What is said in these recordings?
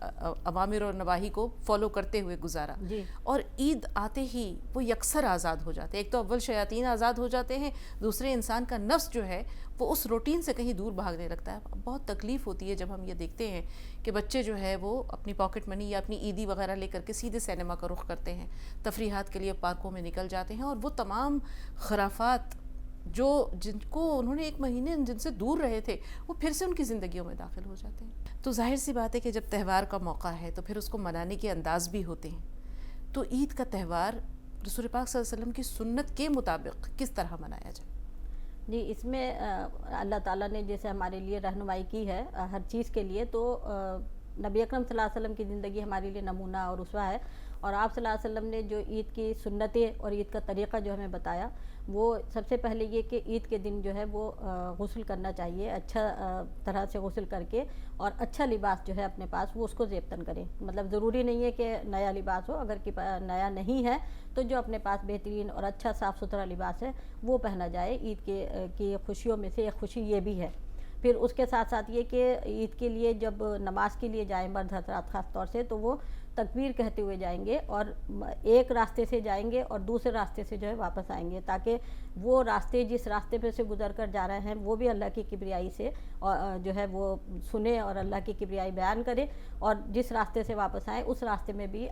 اوامر اور نواہی کو فالو کرتے ہوئے گزارا. جی. اور عید آتے ہی وہ یکسر آزاد ہو جاتے ہیں. ایک تو اول شیاطین آزاد ہو جاتے ہیں, دوسرے انسان کا نفس جو ہے وہ اس روٹین سے کہیں دور بھاگنے لگتا ہے. بہت تکلیف ہوتی ہے جب ہم یہ دیکھتے ہیں کہ بچے جو ہے وہ اپنی پاکٹ منی یا اپنی عیدی وغیرہ لے کر کے سیدھے سینما کا رخ کرتے ہیں, تفریحات کے لیے پارکوں میں نکل جاتے ہیں, اور وہ تمام خرافات جو جن کو انہوں نے ایک مہینے جن سے دور رہے تھے وہ پھر سے ان کی زندگیوں میں داخل ہو جاتے ہیں. تو ظاہر سی بات ہے کہ جب تہوار کا موقع ہے تو پھر اس کو منانے کے انداز بھی ہوتے ہیں. تو عید کا تہوار رسول پاک صلی اللہ علیہ وسلم کی سنت کے مطابق کس طرح منایا جائے؟ جی, اس میں اللہ تعالیٰ نے جیسے ہمارے لیے رہنمائی کی ہے ہر چیز کے لیے, تو نبی اکرم صلی اللہ علیہ وسلم کی زندگی ہمارے لیے نمونہ اور اسوہ ہے. اور آپ صلی اللہ علیہ وسلم نے جو عید کی سنتیں اور عید کا طریقہ جو ہمیں بتایا, وہ سب سے پہلے یہ کہ عید کے دن جو ہے وہ غسل کرنا چاہیے, اچھا طرح سے غسل کر کے, اور اچھا لباس جو ہے اپنے پاس وہ اس کو زیبتن کریں. مطلب ضروری نہیں ہے کہ نیا لباس ہو, اگر نیا نہیں ہے تو جو اپنے پاس بہترین اور اچھا صاف ستھرا لباس ہے وہ پہنا جائے. عید کی خوشیوں میں سے ایک خوشی یہ بھی ہے. پھر اس کے ساتھ ساتھ یہ کہ عید کے لیے جب نماز کے لیے جائیں مرد حضرات خاص طور سے, تو وہ تکبیر کہتے ہوئے جائیں گے, اور ایک راستے سے جائیں گے اور دوسرے راستے سے جو ہے واپس آئیں گے, تاکہ وہ راستے جس راستے پہ سے گزر کر جا رہے ہیں وہ بھی اللہ کی کبریائی سے جو ہے وہ سنے اور اللہ کی کبریائی بیان کرے, اور جس راستے سے واپس آئیں اس راستے میں بھی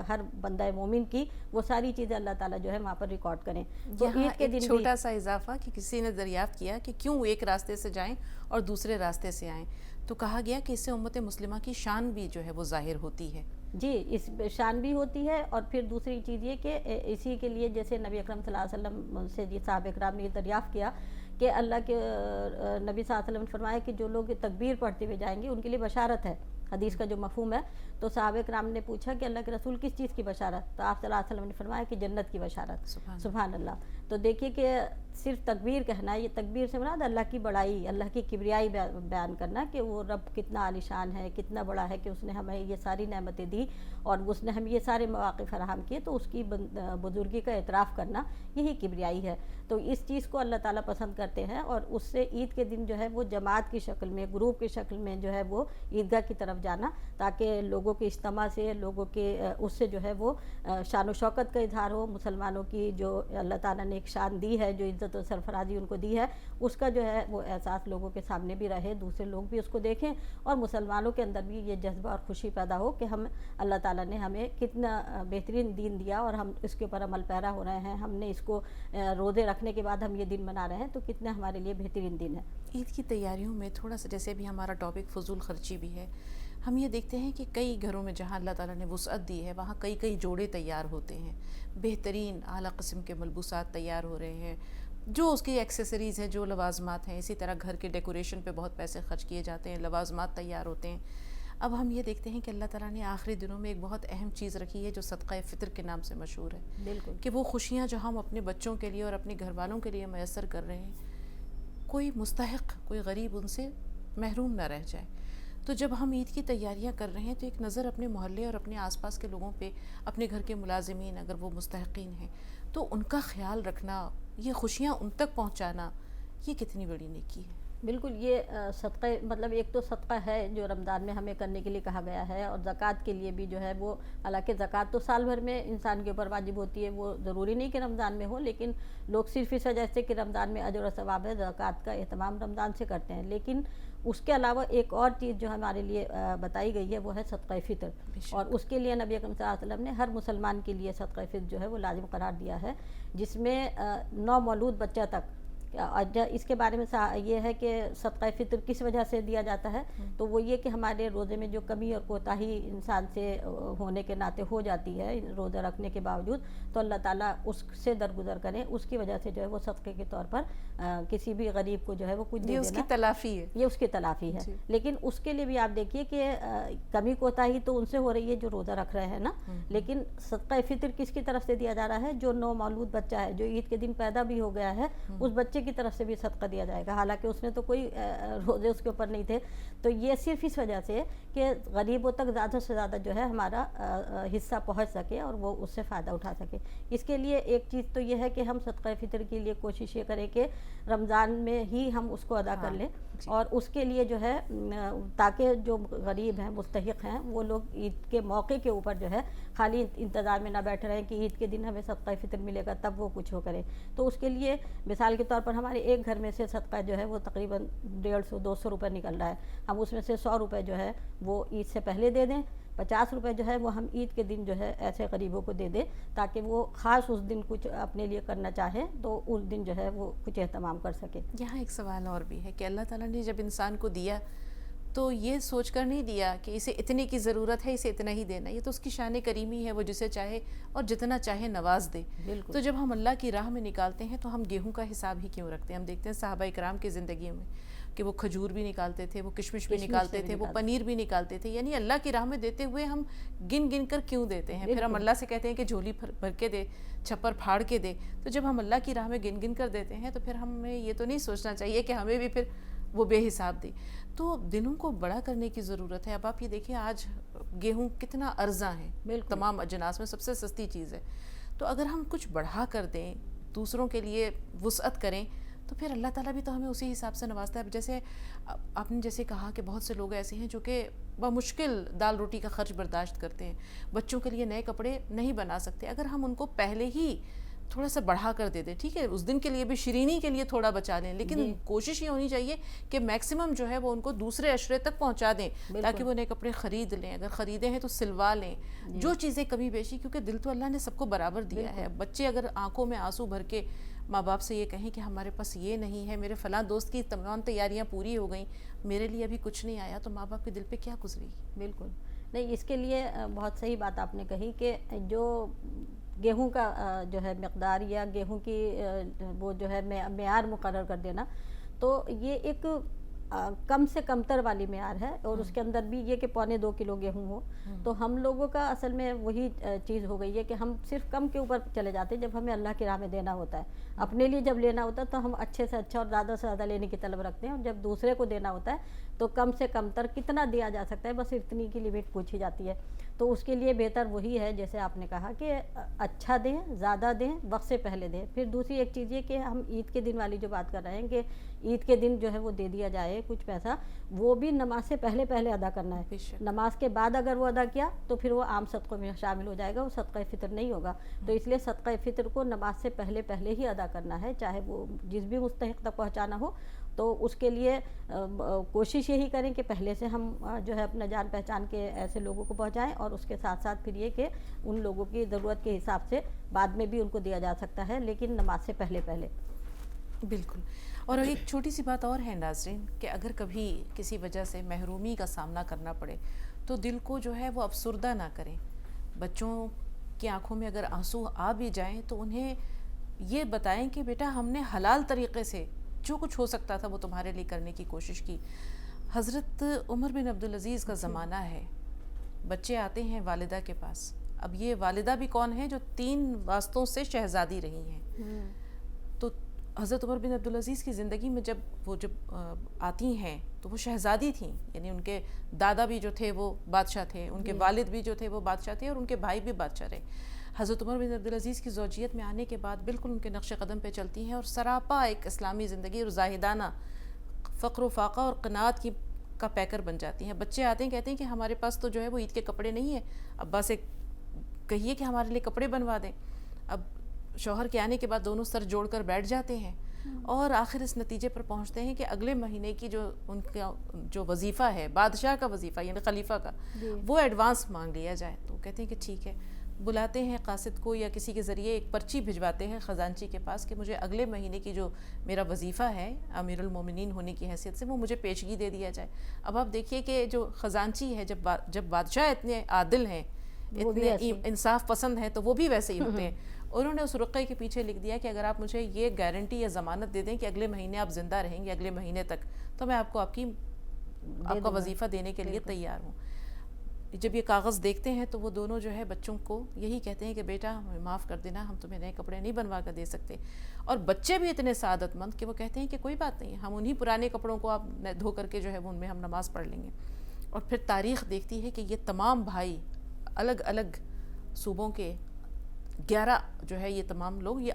ہر بندہ مومن کی وہ ساری چیزیں اللہ تعالیٰ جو ہے وہاں پر ریکارڈ کریں. تو عید کے دن چھوٹا سا اضافہ کہ کسی نے دریافت کیا کہ کیوں ایک راستے سے جائیں اور دوسرے راستے سے آئیں, تو کہا گیا کہ اس سے امت مسلمہ کی شان بھی جو ہے وہ ظاہر ہوتی ہے. جی, اس شان بھی ہوتی ہے. اور پھر دوسری چیز یہ کہ اسی کے لیے جیسے نبی اکرم صلی اللہ علیہ وسلم سے جی صحابہ کرام نے دریافت کیا کہ اللہ کے نبی صلی اللہ علیہ وسلم نے فرمایا کہ جو لوگ تکبیر پڑھتے ہوئے جائیں گے ان کے لیے بشارت ہے. حدیث کا جو مفہوم ہے, تو صحابہ کرام نے پوچھا کہ اللہ کے رسول کس چیز کی بشارت؟ تو آپ صلی اللہ علیہ وسلم نے فرمایا کہ جنت کی بشارت. سبحان اللہ. تو دیکھیے کہ صرف تکبیر کہنا, یہ تکبیر سے مراد اللہ کی بڑائی, اللہ کی کبریائی بیان کرنا کہ وہ رب کتنا عالیشان ہے, کتنا بڑا ہے کہ اس نے ہمیں یہ ساری نعمتیں دی اور اس نے ہم یہ سارے مواقع فراہم کیے, تو اس کی بزرگی کا اعتراف کرنا یہی کبریائی ہے. تو اس چیز کو اللہ تعالیٰ پسند کرتے ہیں, اور اس سے عید کے دن جو ہے وہ جماعت کی شکل میں, گروپ کی شکل میں جو ہے وہ عیدگاہ کی طرف جانا, تاکہ لوگوں کے اجتماع سے, لوگوں کے اس سے جو ہے وہ شان و شوکت کا اظہار ہو. مسلمانوں کی جو اللہ تعالیٰ نے ایک شان دی ہے, جو عزت و سرفرازی ان کو دی ہے, اس کا جو ہے وہ احساس لوگوں کے سامنے بھی رہے, دوسرے لوگ بھی اس کو دیکھیں, اور مسلمانوں کے اندر بھی یہ جذبہ اور خوشی پیدا ہو کہ ہم اللہ تعالیٰ نے ہمیں کتنا بہترین دین دیا اور ہم اس کے اوپر عمل پیرا ہو رہے ہیں. ہم نے اس کو روزے رکھنے کے بعد ہم یہ دن منا رہے ہیں, تو کتنا ہمارے لیے بہترین دن ہے. عید کی تیاریوں میں تھوڑا سا, جیسے بھی ہمارا ٹاپک فضول خرچی بھی ہے, ہم یہ دیکھتے ہیں کہ کئی گھروں میں جہاں اللہ تعالیٰ نے وسعت دی ہے وہاں کئی جوڑے تیار ہوتے ہیں, بہترین اعلیٰ قسم کے ملبوسات تیار ہو رہے ہیں, جو اس کی ایکسیسریز ہیں, جو لوازمات ہیں. اسی طرح گھر کے ڈیکوریشن پہ بہت پیسے خرچ کیے جاتے ہیں, لوازمات تیار ہوتے ہیں. اب ہم یہ دیکھتے ہیں کہ اللہ تعالیٰ نے آخری دنوں میں ایک بہت اہم چیز رکھی ہے جو صدقہ فطر کے نام سے مشہور ہے. بالکل. کہ وہ خوشیاں جو ہم اپنے بچوں کے لیے اور اپنے گھر والوں کے لیے میسر کر رہے ہیں, کوئی مستحق, کوئی غریب ان سے محروم نہ رہ جائے. تو جب ہم عید کی تیاریاں کر رہے ہیں تو ایک نظر اپنے محلے اور اپنے آس پاس کے لوگوں پہ, اپنے گھر کے ملازمین اگر وہ مستحقین ہیں تو ان کا خیال رکھنا, یہ خوشیاں ان تک پہنچانا, یہ کتنی بڑی نیکی ہے. بالکل. یہ صدقہ, مطلب ایک تو صدقہ ہے جو رمضان میں ہمیں کرنے کے لیے کہا گیا ہے, اور زکوٰۃ کے لیے بھی جو ہے وہ, حالانکہ زکوٰۃ تو سال بھر میں انسان کے اوپر واجب ہوتی ہے, وہ ضروری نہیں کہ رمضان میں ہو, لیکن لوگ صرف اس وجہ سے کہ رمضان میں اجر و ثواب ہے, زکوٰۃ کا اہتمام رمضان سے کرتے ہیں. لیکن اس کے علاوہ ایک اور چیز جو ہمارے لیے بتائی گئی ہے وہ ہے صدقہ فطر, اور اس کے لیے نبی اکرم صلی اللہ علیہ وسلم نے ہر مسلمان کے لیے صدقہ فطر جو ہے وہ لازم قرار دیا ہے, جس میں نومولود بچہ تک. اس کے بارے میں یہ ہے کہ صدقہ فطر کس وجہ سے دیا جاتا ہے, تو وہ یہ کہ ہمارے روزے میں جو کمی اور کوتاہی انسان سے ہونے کے ناطے ہو جاتی ہے روزہ رکھنے کے باوجود, تو اللہ تعالیٰ اس سے درگزر کریں, اس کی وجہ سے جو ہے وہ صدقے کے طور پر کسی بھی غریب کو جو ہے وہ کچھ دے دینا, اس کی تلافی ہے, یہ اس کی تلافی ہے. لیکن اس کے لیے بھی آپ دیکھیے کہ کمی کوتاہی تو ان سے ہو رہی ہے جو روزہ رکھ رہے ہیں نا, لیکن صدقہ فطر کس کی طرف سے دیا جا رہا ہے؟ جو نومولود بچہ ہے, جو عید کے دن پیدا بھی ہو گیا ہے, اس بچے بچے کی طرف سے بھی صدقہ دیا جائے گا، حالانکہ اس نے تو کوئی روزے اس کے اوپر نہیں تھے. تو یہ صرف اس وجہ سے کہ غریبوں تک زیادہ سے زیادہ جو ہے ہمارا حصہ پہنچ سکے اور وہ اس سے فائدہ اٹھا سکے. اس کے لیے ایک چیز تو یہ ہے کہ ہم صدقہ فطر کے لیے کوشش یہ کریں کہ رمضان میں ہی ہم اس کو ادا کر لیں، اور اس کے لیے جو ہے تاکہ جو غریب ہیں مستحق ہیں وہ لوگ عید کے موقع کے اوپر جو ہے خالی انتظار میں نہ بیٹھے رہیں کہ عید کے دن ہمیں صدقہ فطر ملے گا تب وہ کچھ ہو کرے. تو اس کے لیے مثال کے طور پر ہمارے ایک گھر میں سے صدقہ جو ہے وہ تقریباً 150-200 روپے نکل رہا ہے. ہم اس میں سے 100 روپے جو ہے وہ عید سے پہلے دے دیں، 50 روپے جو ہے وہ ہم عید کے دن جو ہے ایسے غریبوں کو دے دیں تاکہ وہ خاص اس دن کچھ اپنے لیے کرنا چاہیں تو اس دن جو ہے وہ کچھ اہتمام کر سکے. یہاں ایک سوال اور بھی ہے کہ اللہ تعالیٰ نے جب انسان کو دیا تو یہ سوچ کر نہیں دیا کہ اسے اتنے کی ضرورت ہے اسے اتنا ہی دینا، یہ تو اس کی شان کریمی ہے، وہ جسے چاہے اور جتنا چاہے نواز دے. بالکل. تو جب ہم اللہ کی راہ میں نکالتے ہیں تو ہم گیہوں کا حساب ہی کیوں رکھتے ہیں؟ ہم دیکھتے ہیں صحابہ اکرام کی زندگیوں میں کہ وہ کھجور بھی نکالتے تھے، وہ کشمش بھی نکالتے تھے، وہ پنیر بھی نکالتے تھے. یعنی اللہ کی راہ میں دیتے ہوئے ہم گن گن کر کیوں دیتے ہیں؟ پھر ہم اللہ سے کہتے ہیں کہ جھولی بھر کے دے، چھپر پھاڑ کے دے. تو جب ہم اللہ کی راہ میں گن گن کر دیتے ہیں تو پھر ہمیں یہ تو نہیں سوچنا چاہیے کہ ہمیں بھی پھر وہ بے حساب دے. تو دلوں کو بڑا کرنے کی ضرورت ہے. اب آپ یہ دیکھیں آج گیہوں کتنا ارزاں ہے، تمام اجناس میں سب سے سستی چیز ہے. تو اگر ہم کچھ بڑھا کر دیں، دوسروں کے لیے وسعت کریں، تو پھر اللہ تعالیٰ بھی تو ہمیں اسی حساب سے نوازتا ہے. اب جیسے آپ نے جیسے کہا کہ بہت سے لوگ ایسے ہیں جو کہ بمشکل دال روٹی کا خرچ برداشت کرتے ہیں، بچوں کے لیے نئے کپڑے نہیں بنا سکتے. اگر ہم ان کو پہلے ہی تھوڑا سا بڑھا کر دے دیں، ٹھیک ہے اس دن کے لیے بھی شیرینی کے لیے تھوڑا بچا لیں، لیکن کوشش یہ ہونی چاہیے کہ میکسیمم جو ہے وہ ان کو دوسرے عشرے تک پہنچا دیں تاکہ وہ نئے کپڑے خرید لیں، اگر خریدے ہیں تو سلوا لیں. جو چیزیں کمی بیشی، کیونکہ دل تو اللہ نے سب کو برابر دیا ہے. بچے اگر آنکھوں میں آنسو بھر کے ماں باپ سے یہ کہیں کہ ہمارے پاس یہ نہیں ہے، میرے فلاں دوست کی تمام تیاریاں پوری ہو گئیں، میرے لیے ابھی کچھ نہیں آیا، تو ماں باپ کے دل پہ کیا گزری. بالکل نہیں، اس کے لیے بہت صحیح بات آپ نے کہی کہ جو گیہوں کا جو ہے مقدار یا گیہوں کی وہ جو ہے معیار مقرر کر دینا، تو یہ ایک کم سے کم تر والی معیار ہے، اور اس کے اندر بھی یہ کہ 1.25 کلو گیہوں ہو. تو ہم لوگوں کا اصل میں وہی چیز ہو گئی ہے کہ ہم صرف کم کے اوپر چلے جاتے ہیں. جب ہمیں اللہ کی راہ میں دینا ہوتا ہے، اپنے لیے جب لینا ہوتا ہے تو ہم اچھے سے اچھا اور زیادہ سے زیادہ لینے کی طلب رکھتے ہیں، اور جب دوسرے کو دینا ہوتا ہے تو کم سے کم تر کتنا دیا جا سکتا ہے بس اتنی کی لمٹ پوچھی جاتی ہے. تو اس کے لیے بہتر وہی ہے جیسے آپ نے کہا کہ اچھا دیں، زیادہ دیں، وقت سے پہلے دیں. پھر دوسری ایک چیز یہ کہ ہم عید کے دن والی جو بات کر رہے ہیں کہ عید کے دن جو ہے وہ دے دیا جائے کچھ پیسہ، وہ بھی نماز سے پہلے ادا کرنا ہے. نماز کے بعد اگر وہ ادا کیا تو پھر وہ عام صدقوں میں شامل ہو جائے گا، وہ صدقہ فطر نہیں ہوگا. تو اس لیے صدقہ فطر کو نماز سے پہلے ہی ادا کرنا ہے، چاہے وہ جس بھی مستحق تک پہنچانا ہو. تو اس کے لیے کوشش یہی کریں کہ پہلے سے ہم جو ہے اپنا جان پہچان کے ایسے لوگوں کو پہنچائیں، اور اس کے ساتھ ساتھ پھر یہ کہ ان لوگوں کی ضرورت کے حساب سے بعد میں بھی ان کو دیا جا سکتا ہے، لیکن نماز سے پہلے. بالکل. اور ایک چھوٹی سی بات اور ہے ناظرین کہ اگر کبھی کسی وجہ سے محرومی کا سامنا کرنا پڑے تو دل کو جو ہے وہ افسردہ نہ کریں. بچوں کی آنکھوں میں اگر آنسو آ بھی جائیں تو انہیں یہ بتائیں کہ بیٹا ہم نے حلال طریقے سے جو کچھ ہو سکتا تھا وہ تمہارے لیے کرنے کی کوشش کی. حضرت عمر بن عبدالعزیز کا زمانہ ہے، بچے آتے ہیں والدہ کے پاس. اب یہ والدہ بھی کون ہیں جو 3 واسطوں سے شہزادی رہی ہیں. تو حضرت عمر بن عبدالعزیز کی زندگی میں جب آتی ہیں تو وہ شہزادی تھیں، یعنی ان کے دادا بھی جو تھے وہ بادشاہ تھے، ان کے والد بھی جو تھے وہ بادشاہ تھے، اور ان کے بھائی بھی بادشاہ رہے. حضرت عمر بن عبدالعزیز کی زوجیت میں آنے کے بعد بالکل ان کے نقش قدم پہ چلتی ہیں، اور سراپا ایک اسلامی زندگی اور زاہدانہ فقر و فاقہ اور قناعت کا پیکر بن جاتی ہیں. بچے آتے ہیں کہتے ہیں کہ ہمارے پاس تو جو ہے وہ عید کے کپڑے نہیں ہیں، ابا سے کہیے کہ ہمارے لیے کپڑے بنوا دیں. اب شوہر کے آنے کے بعد دونوں سر جوڑ کر بیٹھ جاتے ہیں، اور آخر اس نتیجے پر پہنچتے ہیں کہ اگلے مہینے کی جو ان کا جو وظیفہ ہے، بادشاہ کا وظیفہ یعنی خلیفہ کا، وہ ایڈوانس مانگ لیا جائے. تو کہتے ہیں کہ ٹھیک ہے. بلاتے ہیں قاصد کو یا کسی کے ذریعے ایک پرچی بھجواتے ہیں خزانچی کے پاس کہ مجھے اگلے مہینے کی جو میرا وظیفہ ہے امیر المومنین ہونے کی حیثیت سے وہ مجھے پیشگی دے دیا جائے. اب آپ دیکھیے کہ جو خزانچی ہے، جب بادشاہ اتنے عادل ہیں، اتنے انصاف پسند ہیں، تو وہ بھی ویسے ہی ہوتے ہیں. انہوں نے اس رقعے کے پیچھے لکھ دیا کہ اگر آپ مجھے یہ گارنٹی یا ضمانت دے دیں کہ اگلے مہینے آپ زندہ رہیں گے، اگلے مہینے تک، تو میں آپ کا وظیفہ دینے کے لیے تیار ہوں. جب یہ کاغذ دیکھتے ہیں تو وہ دونوں جو ہے بچوں کو یہی کہتے ہیں کہ بیٹا ہمیں معاف کر دینا، ہم تمہیں نئے کپڑے نہیں بنوا کر دے سکتے. اور بچے بھی اتنے سعادت مند کہ وہ کہتے ہیں کہ کوئی بات نہیں، ہم انہی پرانے کپڑوں کو آپ دھو کر کے جو ہے وہ ان میں ہم نماز پڑھ لیں گے. اور پھر تاریخ دیکھتی ہے کہ یہ تمام بھائی الگ الگ صوبوں کے 11 جو ہے یہ تمام لوگ یہ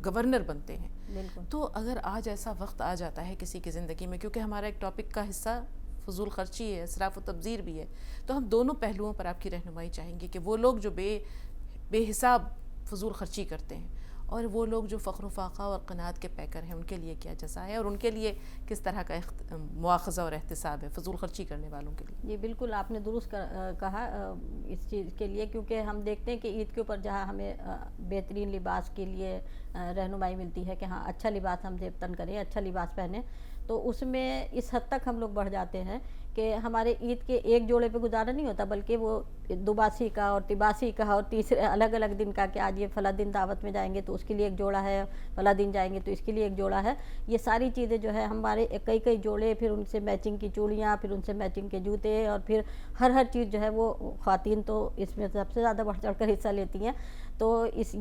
گورنر بنتے ہیں. بالکل. تو اگر آج ایسا وقت آ جاتا ہے کسی کی زندگی میں، کیونکہ ہمارا ایک ٹاپک کا حصہ فضول خرچی ہے، اسراف و تبذیر بھی ہے، تو ہم دونوں پہلوؤں پر آپ کی رہنمائی چاہیں گے کہ وہ لوگ جو بے حساب فضول خرچی کرتے ہیں اور وہ لوگ جو فخر و فاقہ اور قناعت کے پیکر ہیں، ان کے لیے کیا جزا ہے اور ان کے لیے کس طرح کا مواخذہ اور احتساب ہے فضول خرچی کرنے والوں کے لیے. جی بالکل آپ نے درست کہا اس چیز کے لیے، کیونکہ ہم دیکھتے ہیں کہ عید کے اوپر جہاں ہمیں بہترین لباس کے لیے رہنمائی ملتی ہے کہ ہاں اچھا لباس ہم زیبتن کریں، اچھا لباس پہنیں، تو اس میں اس حد تک ہم لوگ بڑھ جاتے ہیں کہ ہمارے عید کے ایک جوڑے پہ گزارا نہیں ہوتا، بلکہ وہ دوباسی کا اور تباسی کا اور تیسرے الگ الگ دن کا کہ آج یہ فلاں دن دعوت میں جائیں گے تو اس کے لیے ایک جوڑا ہے، فلاں دن جائیں گے تو اس کے لیے ایک جوڑا ہے. یہ ساری چیزیں جو ہے ہمارے کئی جوڑے، پھر ان سے میچنگ کی چوڑیاں، پھر ان سے میچنگ کے جوتے، اور پھر ہر چیز جو ہے وہ خواتین تو اس میں سب سے زیادہ بڑھ چڑھ کر حصہ لیتی ہیں. تو اس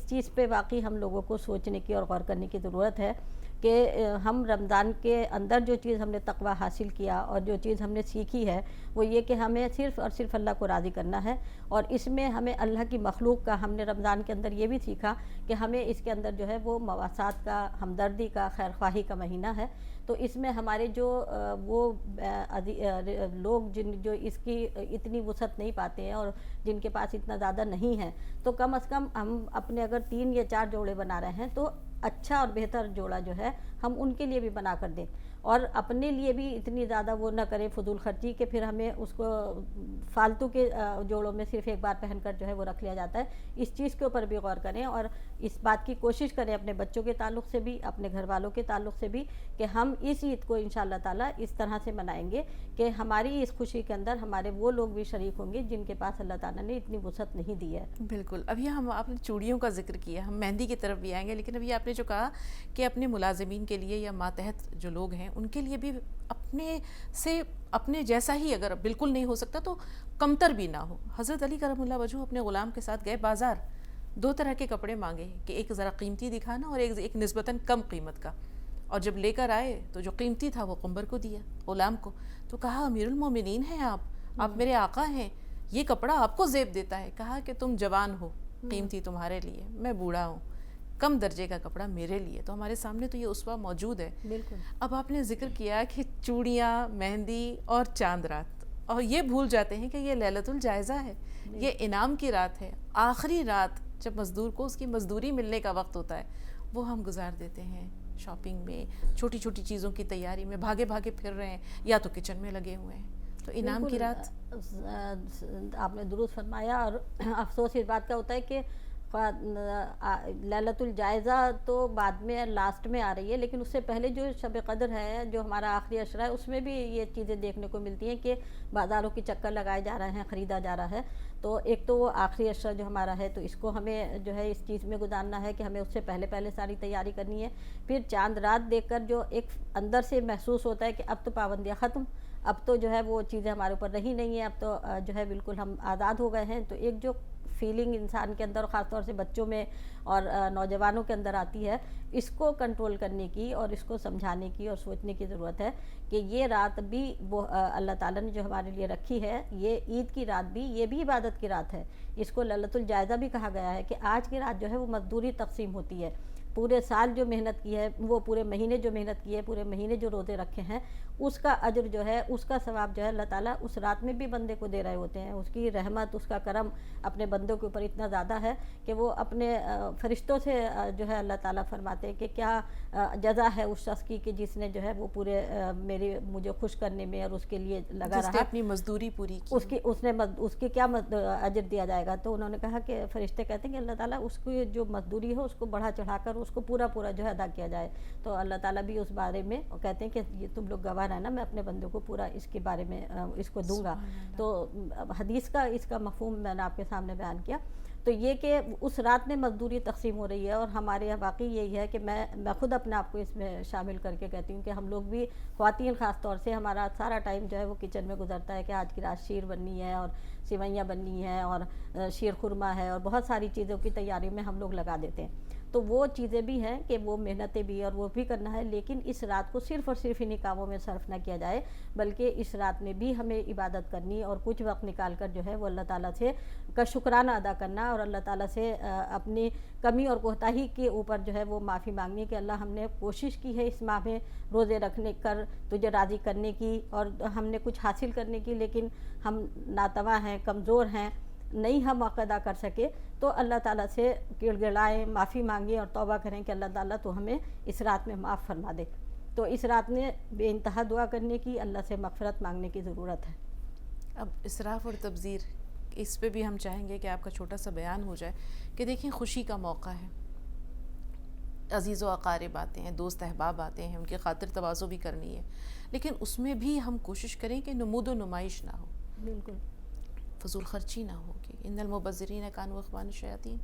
چیز پہ واقعی ہم لوگوں کو سوچنے کی اور غور کرنے کی ضرورت ہے کہ ہم رمضان کے اندر جو چیز ہم نے تقویٰ حاصل کیا اور جو چیز ہم نے سیکھی ہے وہ یہ کہ ہمیں صرف اور صرف اللہ کو راضی کرنا ہے. اور اس میں ہمیں اللہ کی مخلوق کا، ہم نے رمضان کے اندر یہ بھی سیکھا کہ ہمیں اس کے اندر جو ہے وہ مواسات کا، ہمدردی کا، خیر خواہی کا مہینہ ہے. تو اس میں ہمارے جو وہ لوگ جو اس کی اتنی وسعت نہیں پاتے ہیں اور جن کے پاس اتنا زیادہ نہیں ہے، تو کم از کم ہم اپنے اگر 3 یا 4 جوڑے بنا رہے ہیں تو اچھا اور بہتر جوڑا جو ہے ہم ان کے لیے بھی بنا کر دیں، اور اپنے لیے بھی اتنی زیادہ وہ نہ کریں فضول خرچی کہ پھر ہمیں اس کو فالتو کے جوڑوں میں صرف ایک بار پہن کر جو ہے وہ رکھ لیا جاتا ہے. اس چیز کے اوپر بھی غور کریں اور اس بات کی کوشش کریں اپنے بچوں کے تعلق سے بھی، اپنے گھر والوں کے تعلق سے بھی، کہ ہم اس عید کو انشاءاللہ تعالیٰ اس طرح سے منائیں گے کہ ہماری اس خوشی کے اندر ہمارے وہ لوگ بھی شریک ہوں گے جن کے پاس اللہ تعالیٰ نے اتنی وسعت نہیں دی ہے. بالکل. ابھی آپ نے چوڑیوں کا ذکر کیا، ہم مہندی کی طرف بھی آئیں گے، لیکن ابھی آپ نے جو کہا کہ اپنے ملازمین کے لیے یا ماتحت جو لوگ ہیں ان کے لیے بھی اپنے جیسا ہی اگر بالکل نہیں ہو سکتا تو کمتر بھی نہ ہو. حضرت علی کرم اللہ وجہہ اپنے غلام کے ساتھ گئے بازار، 2 طرح کے کپڑے مانگے کہ ایک ذرا قیمتی دکھانا اور ایک نسبتاً کم قیمت کا. اور جب لے کر آئے تو جو قیمتی تھا وہ قنبر کو دیا، غلام کو. تو کہا امیر المومنین ہیں آپ میرے آقا ہیں، یہ کپڑا آپ کو زیب دیتا ہے. کہا کہ تم جوان ہو، قیمتی تمہارے لیے، میں بوڑھا ہوں، کم درجے کا کپڑا میرے لیے. تو ہمارے سامنے تو یہ اسوہ موجود ہے. بالکل. اب آپ نے ذکر کیا کہ چوڑیاں، مہندی اور چاند رات، اور یہ بھول جاتے ہیں کہ یہ لیلۃ الجائزہ ہے، یہ انعام کی رات ہے. آخری رات جب مزدور کو اس کی مزدوری ملنے کا وقت ہوتا ہے وہ ہم گزار دیتے ہیں شاپنگ میں، چھوٹی چھوٹی چیزوں کی تیاری میں، بھاگے پھر رہے ہیں یا تو کچن میں لگے ہوئے ہیں. تو انعام کی رات آپ نے درست فرمایا. اور افسوس اس بات کا ہوتا ہے کہ لیلۃ الجائزہ تو بعد میں لاسٹ میں آ رہی ہے، لیکن اس سے پہلے جو شب قدر ہے، جو ہمارا آخری عشرہ ہے، اس میں بھی یہ چیزیں دیکھنے کو ملتی ہیں کہ بازاروں کے چکر لگائے جا رہے ہیں، خریدا جا رہا ہے. تو ایک تو وہ آخری عشرہ جو ہمارا ہے تو اس کو ہمیں جو ہے اس چیز میں گزارنا ہے کہ ہمیں اس سے پہلے ساری تیاری کرنی ہے. پھر چاند رات دیکھ کر جو ایک اندر سے محسوس ہوتا ہے کہ اب تو پابندیاں ختم، اب تو جو ہے وہ چیزیں ہمارے اوپر رہی نہیں ہیں، اب تو جو ہے بالکل ہم آزاد ہو گئے ہیں. تو ایک جو فیلنگ انسان کے اندر، خاص طور سے بچوں میں اور نوجوانوں کے اندر آتی ہے، اس کو کنٹرول کرنے کی اور اس کو سمجھانے کی اور سوچنے کی ضرورت ہے کہ یہ رات بھی وہ اللہ تعالیٰ نے جو ہمارے لیے رکھی ہے، یہ عید کی رات بھی، یہ بھی عبادت کی رات ہے. اس کو لیلۃ الجائزہ بھی کہا گیا ہے کہ آج کی رات جو ہے وہ مزدوری تقسیم ہوتی ہے. پورے سال جو محنت کی ہے، وہ پورے مہینے جو محنت کی ہے، پورے مہینے جو روزے رکھے ہیں، اس کا اجر جو ہے، اس کا ثواب جو ہے اللہ تعالیٰ اس رات میں بھی بندے کو دے رہے ہوتے ہیں. اس کی رحمت، اس کا کرم اپنے بندوں کے اوپر اتنا زیادہ ہے کہ وہ اپنے فرشتوں سے جو ہے اللہ تعالیٰ فرماتے ہیں کہ کیا جزا ہے اس شخص کی کہ جس نے جو ہے وہ پورے مجھے خوش کرنے میں اور اس کے لیے لگا رہا، اپنی مزدوری پوری کی، اس کی کیا اجر دیا جائے گا. تو انہوں نے کہا کہ فرشتے کہتے ہیں کہ اللہ تعالیٰ اس کی جو مزدوری ہے اس کو بڑھا چڑھا کر اس کو پورا جو ہے ادا کیا جائے. تو اللہ تعالیٰ بھی اس بارے میں کہتے ہیں کہ یہ تم لوگ گواہ رہنا، میں اپنے بندوں کو پورا اس کے بارے میں اس کو دوں گا. تو حدیث کا اس کا مفہوم میں نے آپ کے سامنے بیان کیا. تو یہ کہ اس رات میں مزدوری تقسیم ہو رہی ہے، اور ہمارے یہاں واقعی یہی ہے کہ میں خود اپنے آپ کو اس میں شامل کر کے کہتی ہوں کہ ہم لوگ بھی خواتین خاص طور سے ہمارا سارا ٹائم جو ہے وہ کچن میں گزرتا ہے کہ آج کی رات شیر بننی ہے اور سیوئیاں بننی ہیں اور شیر خورما ہے اور بہت ساری چیزوں کی تیاری میں ہم لوگ لگا دیتے ہیں. تو وہ چیزیں بھی ہیں کہ وہ محنتیں بھی اور وہ بھی کرنا ہے، لیکن اس رات کو صرف اور صرف انہی کاموں میں صرف نہ کیا جائے، بلکہ اس رات میں بھی ہمیں عبادت کرنی اور کچھ وقت نکال کر جو ہے وہ اللہ تعالیٰ سے کا شکرانہ ادا کرنا اور اللہ تعالیٰ سے اپنی کمی اور کوتاہی کے اوپر جو ہے وہ معافی مانگنی کہ اللہ ہم نے کوشش کی ہے اس ماہ میں روزے رکھنے کر تجھے راضی کرنے کی اور ہم نے کچھ حاصل کرنے کی، لیکن ہم ناتواں ہیں، کمزور ہیں، نہیں ہم حق ادا کر سکے، تو اللہ تعالیٰ سے گڑ گڑائیں، معافی مانگیں اور توبہ کریں کہ اللہ تعالیٰ تو ہمیں اس رات میں معاف فرما دے. تو اس رات میں بے انتہا دعا کرنے کی، اللہ سے مغفرت مانگنے کی ضرورت ہے. اب اسراف اور تبذیر، اس پہ بھی ہم چاہیں گے کہ آپ کا چھوٹا سا بیان ہو جائے کہ دیکھیں خوشی کا موقع ہے، عزیز و اقارب آتے ہیں، دوست احباب آتے ہیں، ان کی خاطر تواضع بھی کرنی ہے، لیکن اس میں بھی ہم کوشش کریں کہ نمود و نمائش نہ ہو، بالکل فضول خرچی نہ ہو. کہ ان المبذرین کانوا اخوان الشیاطین،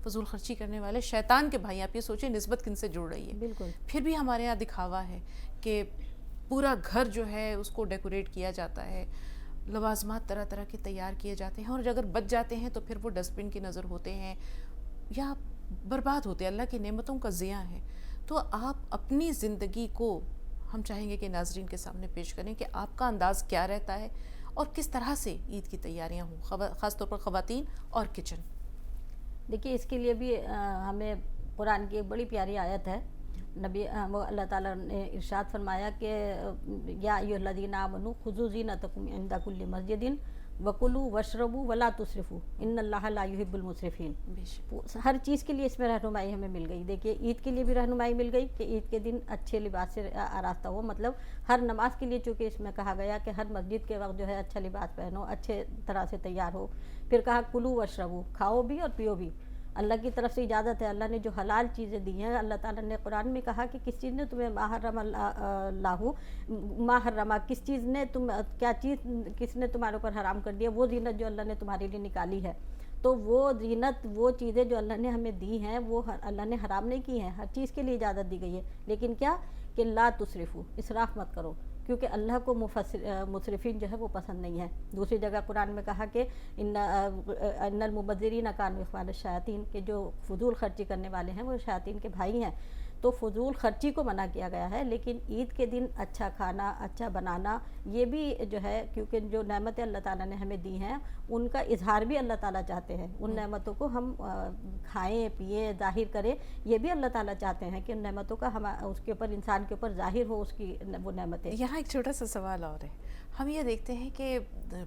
فضول خرچی کرنے والے شیطان کے بھائی. آپ یہ سوچیں نسبت کن سے جڑ رہی ہے. بالکل. پھر بھی ہمارے یہاں دکھاوا ہے کہ پورا گھر جو ہے اس کو ڈیکوریٹ کیا جاتا ہے، لوازمات طرح طرح کے تیار کیے جاتے ہیں، اور اگر بچ جاتے ہیں تو پھر وہ ڈسٹ بن کی نظر ہوتے ہیں یا برباد ہوتے ہیں. اللہ کی نعمتوں کا ضیاع ہے. تو آپ اپنی زندگی کو ہم چاہیں گے کہ ناظرین کے سامنے پیش کریں کہ آپ کا انداز کیا رہتا ہے اور کس طرح سے عید کی تیاریاں ہوں، خاص طور پر خواتین اور کچن. دیکھیے اس کے لیے بھی ہمیں قرآن کی ایک بڑی پیاری آیت ہے. نبی وہ اللہ تعالیٰ نے ارشاد فرمایا کہ یا ایھا الذین آمنوا خذوا زینتکم عند کل مسجد وکلوا واشربوا ولا تسرفوا ان اللہ لا یحب المسرفین. ہر چیز کے لیے اس میں رہنمائی ہمیں مل گئی. دیکھیے عید کے لیے بھی رہنمائی مل گئی کہ عید کے دن اچھے لباس سے آراستہ ہو، مطلب ہر نماز کے لیے چونکہ اس میں کہا گیا کہ ہر مسجد کے وقت جو ہے اچھا لباس پہنو، اچھے طرح سے تیار ہو. پھر کہا کلو واشربوا، کھاؤ بھی اور پیو بھی. اللہ کی طرف سے اجازت ہے. اللہ نے جو حلال چیزیں دی ہیں، اللہ تعالیٰ نے قرآن میں کہا کہ کس چیز نے تمہیں ما حرم، کس چیز نے کیا چیز کس نے تمہارے اوپر حرام کر دیا، وہ زینت جو اللہ نے تمہارے لیے نکالی ہے. تو وہ زینت، وہ چیزیں جو اللہ نے ہمیں دی ہیں وہ اللہ نے حرام نہیں کی ہیں. ہر چیز کے لیے اجازت دی گئی ہے، لیکن کیا کہ لا تسرفو، اسراف مت کرو، کیونکہ اللہ کو مسرفین جو ہے وہ پسند نہیں ہے. دوسری جگہ قرآن میں کہا کہ ان المبذرین کانوا اخوان الشیاطین، کہ جو فضول خرچی کرنے والے ہیں وہ شیاطین کے بھائی ہیں. تو فضول خرچی کو منع کیا گیا ہے، لیکن عید کے دن اچھا کھانا، اچھا بنانا، یہ بھی جو ہے کیونکہ جو نعمتیں اللہ تعالیٰ نے ہمیں دی ہیں ان کا اظہار بھی اللہ تعالیٰ چاہتے ہیں. ان نعمتوں کو ہم کھائیں پیئیں، ظاہر کریں، یہ بھی اللہ تعالیٰ چاہتے ہیں کہ ان نعمتوں کا اس کے اوپر، انسان کے اوپر ظاہر ہو اس کی وہ نعمتیں. یہاں ایک چھوٹا سا سوال اور ہے. ہم یہ دیکھتے ہیں کہ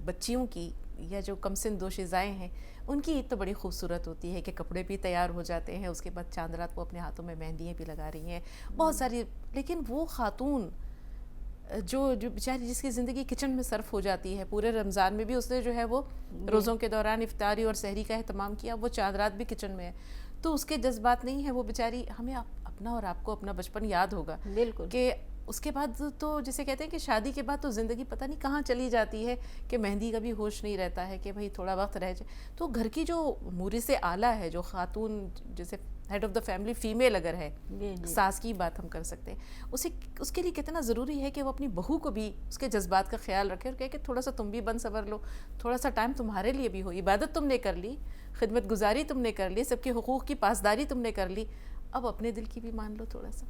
بچیوں کی یا جو کم سن دوشیزائیں ہیں ان کی عید تو بڑی خوبصورت ہوتی ہے کہ کپڑے بھی تیار ہو جاتے ہیں، اس کے بعد چاند رات وہ اپنے ہاتھوں میں مہندیاں بھی لگا رہی ہیں بہت ساری. لیکن وہ خاتون جو بیچاری جس کی زندگی کچن میں صرف ہو جاتی ہے، پورے رمضان میں بھی اس نے جو ہے وہ روزوں کے دوران افطاری اور سحری کا اہتمام کیا، وہ چاند رات بھی کچن میں ہے، تو اس کے جذبات نہیں ہیں. وہ بیچاری، ہمیں اپنا اور آپ کو اپنا بچپن یاد ہوگا بالکل کہ اس کے بعد تو جسے کہتے ہیں کہ شادی کے بعد تو زندگی پتہ نہیں کہاں چلی جاتی ہے کہ مہندی کا بھی ہوش نہیں رہتا ہے کہ بھئی تھوڑا وقت رہ جائے. تو گھر کی جو مورث اعلیٰ ہے، جو خاتون جیسے head of the family female اگر ہے، ساس کی بات ہم کر سکتے ہیں، اس کے لیے کتنا ضروری ہے کہ وہ اپنی بہو کو بھی اس کے جذبات کا خیال رکھے اور کہے کہ تھوڑا سا تم بھی بن سنور لو، تھوڑا سا ٹائم تمہارے لیے بھی ہو. عبادت تم نے کر لی، خدمت گزاری تم نے کر لی، سب کے حقوق کی پاسداری تم نے کر لی، اب اپنے دل کی بھی مان لو تھوڑا سا.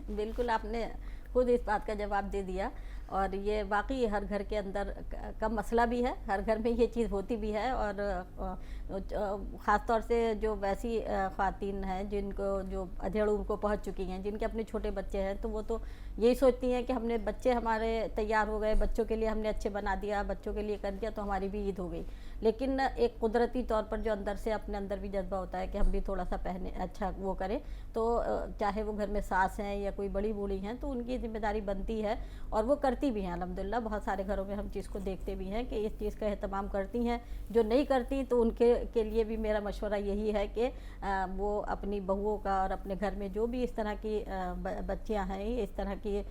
بالکل آپ نے خود اس بات کا جواب دے دیا. اور یہ واقعی ہر گھر کے اندر کا مسئلہ بھی ہے، ہر گھر میں یہ چیز ہوتی بھی ہے. اور خاص طور سے جو ویسی خواتین ہیں جن کو جو ادھیڑ عمر کو پہنچ چکی ہیں، جن کے اپنے چھوٹے بچے ہیں، تو وہ تو یہی سوچتی ہیں کہ ہم نے بچے ہمارے تیار ہو گئے، بچوں کے لیے ہم نے اچھے بنا دیا، بچوں کے لیے کر دیا تو ہماری بھی عید ہو گئی. لیکن ایک قدرتی طور پر جو اندر سے اپنے اندر بھی جذبہ ہوتا ہے کہ ہم بھی تھوڑا سا پہنے، اچھا وہ کریں، تو چاہے وہ گھر میں ساس ہیں یا کوئی بڑی بوڑھی ہیں، تو ان کی ذمہ داری بنتی ہے اور وہ کرتی بھی ہیں الحمدللہ. بہت سارے گھروں میں ہم چیز کو دیکھتے بھی ہیں کہ اس چیز کا اہتمام کرتی ہیں. جو نہیں کرتی تو ان کے لیے بھی میرا مشورہ یہی ہے کہ وہ اپنی بہوؤں کا اور اپنے گھر میں جو بھی اس طرح کی بچیاں ہیں, اس طرح کی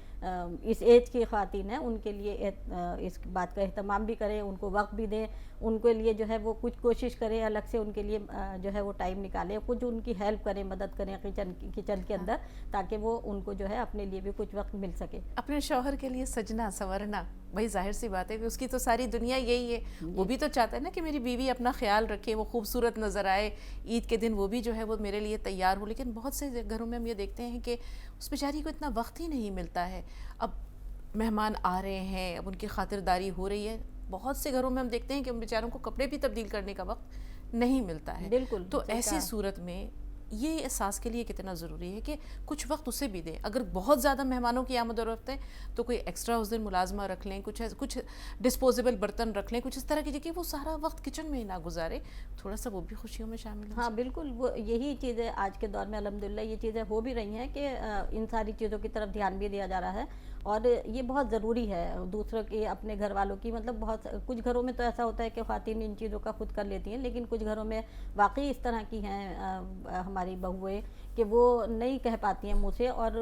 اس ایج کی خواتین ہیں, ان کے لیے اس بات کا اہتمام بھی کریں, ان کو وقت بھی دیں, ان کے لیے جو ہے وہ کچھ کوشش کریں الگ سے ان کے لیے جو ہے وہ ٹائم نکالیں, کچھ ان کی ہیلپ کریں, مدد کریں کچن کے اندر, تاکہ وہ ان کو جو ہے اپنے لیے بھی کچھ وقت مل سکے. اپنے شوہر کے لیے سجنا سنورنا, بھائی ظاہر سی بات ہے کہ اس کی تو ساری دنیا یہی ہے, وہ بھی تو چاہتا ہے نا کہ میری بیوی اپنا خیال رکھے, وہ خوبصورت نظر آئے, عید کے دن وہ بھی جو ہے وہ میرے لیے تیار ہو. لیکن بہت سے گھروں میں ہم یہ دیکھتے ہیں کہ اس بیچاری کو اتنا وقت ہی نہیں ملتا ہے. اب مہمان آ رہے ہیں, اب ان کی خاطرداری ہو رہی ہے. بہت سے گھروں میں ہم دیکھتے ہیں کہ ان بیچاروں کو کپڑے بھی تبدیل کرنے کا وقت نہیں ملتا ہے. بالکل. تو ایسی صورت میں یہ احساس کے لیے کتنا ضروری ہے کہ کچھ وقت اسے بھی دیں. اگر بہت زیادہ مہمانوں کی آمد و رفت ہے تو کوئی ایکسٹرا اس دن ملازمہ رکھ لیں, کچھ ڈسپوزیبل برتن رکھ لیں, کچھ اس طرح کی, کہ وہ سارا وقت کچن میں ہی نہ گزارے, تھوڑا سا وہ بھی خوشیوں میں شامل ہو. ہاں بالکل, وہ یہی چیزیں آج کے دور میں الحمدللہ یہ چیزیں ہو بھی رہی ہیں کہ ان ساری چیزوں کی طرف دھیان بھی دیا جا رہا ہے, اور یہ بہت ضروری ہے دوسروں کی, اپنے گھر والوں کی. مطلب بہت کچھ گھروں میں تو ایسا ہوتا ہے کہ خواتین ان چیزوں کا خود کر لیتی ہیں, لیکن کچھ گھروں میں واقعی اس طرح کی ہیں ہماری بہویں کہ وہ نہیں کہہ پاتی ہیں منہ سے, اور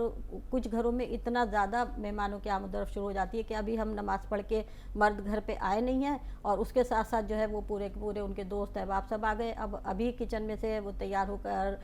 کچھ گھروں میں اتنا زیادہ مہمانوں کی آمد و رفت شروع ہو جاتی ہے کہ ابھی ہم نماز پڑھ کے مرد گھر پہ آئے نہیں ہیں, اور اس کے ساتھ ساتھ جو ہے وہ پورے ان کے دوست احباب سب آ گئے. ابھی کچن میں سے وہ تیار ہو کر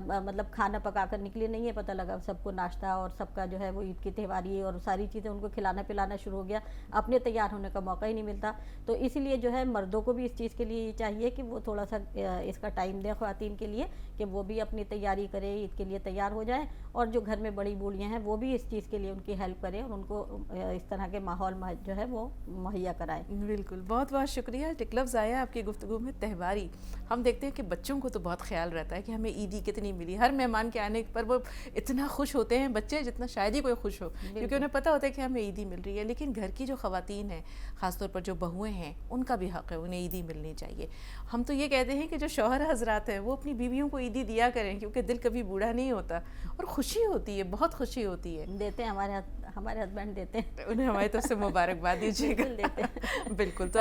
مطلب کھانا پکا کر نکلی نہیں ہے, پتہ لگا سب کو ناشتہ اور سب کا جو ہے وہ عید کی تہواری اور ساری چیزیں ان کو کھلانا پلانا شروع ہو گیا, اپنے تیار ہونے کا موقع ہی نہیں ملتا. تو اس لیے جو ہے مردوں کو بھی اس چیز کے لیے چاہیے کہ وہ تھوڑا سا اس کا ٹائم دیں خواتین کے لیے, کہ وہ بھی اپنی تیاری کرے, عید کے لیے تیار ہو جائیں, اور جو گھر میں بڑی بوڑھیاں ہیں وہ بھی اس چیز کے لیے ان کی ہیلپ کریں اور ان کو اس طرح کے ماحول جو ہے وہ مہیا کرائیں. بالکل, بہت بہت شکریہ. ایک لفظ آیا آپ کی گفتگو میں, تہواری. ہم دیکھتے ہیں کہ بچوں کو تو بہت خیال رہتا ہے کہ ہمیں عیدی کتنی ملی. ہر مہمان کے آنے پر وہ اتنا خوش ہوتے ہیں بچے جتنا شاید ہی کوئی خوش ہو, کیونکہ انہیں پتہ ہوتا ہے کہ ہمیں عیدی مل رہی ہے. لیکن گھر کی جو خواتین ہیں, خاص طور پر جو بہویں ہیں, ان کا بھی حق ہے, انہیں عیدی ملنی چاہیے. ہم تو یہ کہتے ہیں کہ جو شوہر حضرات ہیں وہ اپنی بیویوں کو عیدی دیا کریں, کیونکہ دل کبھی بوڑھا نہیں ہوتا, اور خوشی ہوتی ہے, بہت خوشی ہوتی ہے. دیتے ہیں ہمارے ہسبینڈ دیتے ہیں, انہیں ہماری طرف سے مبارکباد دیجیے گا. بالکل. تو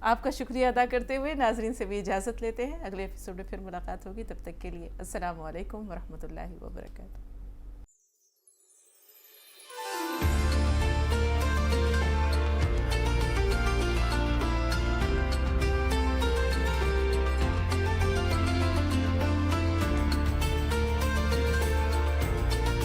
آپ کا شکریہ ادا کرتے ہوئے ناظرین سے بھی اجازت لیتے ہیں. اگلے ایپیسوڈ میں پھر ملاقات ہوگی, تب تک کے لیے السلام علیکم ورحمۃ اللہ وبرکاتہ.